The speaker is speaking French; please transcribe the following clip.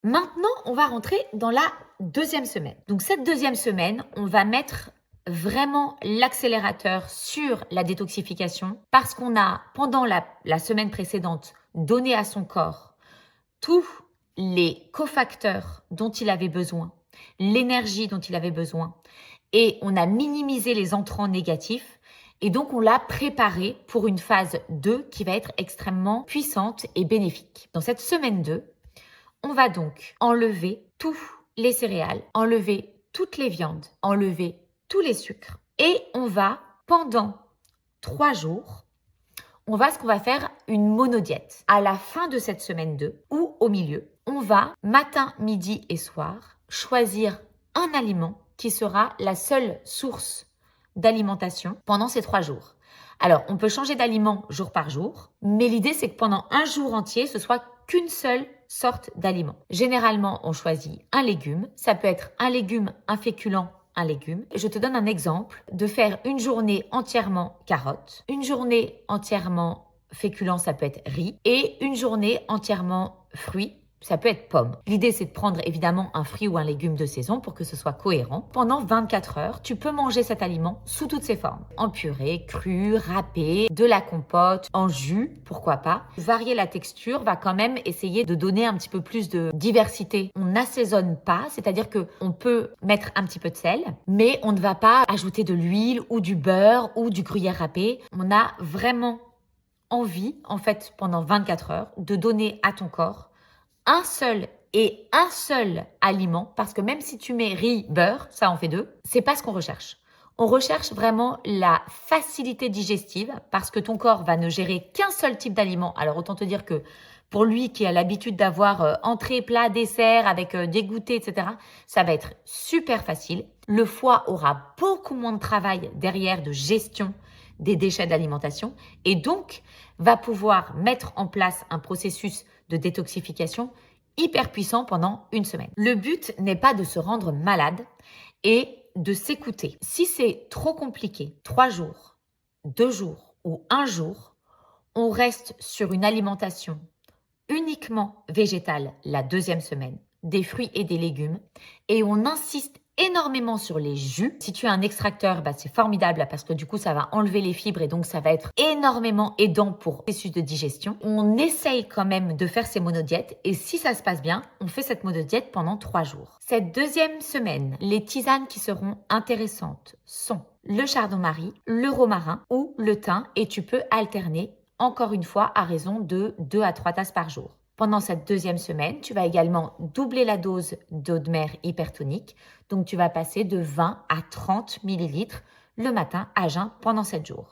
Maintenant, on va rentrer dans la deuxième semaine. Donc cette deuxième semaine, on va mettre vraiment l'accélérateur sur la détoxification parce qu'on a, pendant la semaine précédente, donné à son corps tous les cofacteurs dont il avait besoin, l'énergie dont il avait besoin, et on a minimisé les entrants négatifs. Et donc, on l'a préparé pour une phase 2 qui va être extrêmement puissante et bénéfique. Dans cette semaine 2, on va donc enlever tous les céréales, enlever toutes les viandes, enlever tous les sucres. Et on va, pendant 3 jours, ce qu'on va faire une monodiète. À la fin de cette semaine 2 ou au milieu, on va, matin, midi et soir, choisir un aliment qui sera la seule source d'alimentation pendant ces 3 jours. Alors, on peut changer d'aliment jour par jour, mais l'idée, c'est que pendant un jour entier, ce soit qu'une seule sorte d'aliment. Généralement, on choisit un légume. Ça peut être un légume, un féculent, un légume. Je te donne un exemple de faire une journée entièrement carotte, une journée entièrement féculent, ça peut être riz, et une journée entièrement fruits. Ça peut être pomme. L'idée, c'est de prendre évidemment un fruit ou un légume de saison pour que ce soit cohérent. Pendant 24 heures, tu peux manger cet aliment sous toutes ses formes. En purée, cru, râpé, de la compote, en jus, pourquoi pas. Varier la texture va quand même essayer de donner un petit peu plus de diversité. On n'assaisonne pas, c'est-à-dire qu'on peut mettre un petit peu de sel, mais on ne va pas ajouter de l'huile ou du beurre ou du gruyère râpé. On a vraiment envie, en fait, pendant 24 heures, de donner à ton corps un seul aliment, parce que même si tu mets riz, beurre, ça en fait 2, c'est pas ce qu'on recherche. On recherche vraiment la facilité digestive parce que ton corps va ne gérer qu'un seul type d'aliment. Alors autant te dire que pour lui qui a l'habitude d'avoir entrée, plat, dessert avec des goûters, etc., ça va être super facile. Le foie aura beaucoup moins de travail derrière de gestion des déchets d'alimentation et donc va pouvoir mettre en place un processus de détoxification hyper puissant pendant une semaine. Le but n'est pas de se rendre malade et de s'écouter. Si c'est trop compliqué, 3 jours, 2 jours ou 1 jour, on reste sur une alimentation uniquement végétale la deuxième semaine, des fruits et des légumes, et on insiste énormément sur les jus. Si tu as un extracteur, c'est formidable parce que du coup, ça va enlever les fibres et donc ça va être énormément aidant pour le processus de digestion. On essaye quand même de faire ces monodiètes et si ça se passe bien, on fait cette monodiète pendant 3 jours. Cette deuxième semaine, les tisanes qui seront intéressantes sont le chardon-marie, le romarin ou le thym et tu peux alterner encore une fois à raison de 2 à 3 tasses par jour. Pendant cette deuxième semaine, tu vas également doubler la dose d'eau de mer hypertonique. Donc, tu vas passer de 20 à 30 millilitres le matin à jeun pendant 7 jours.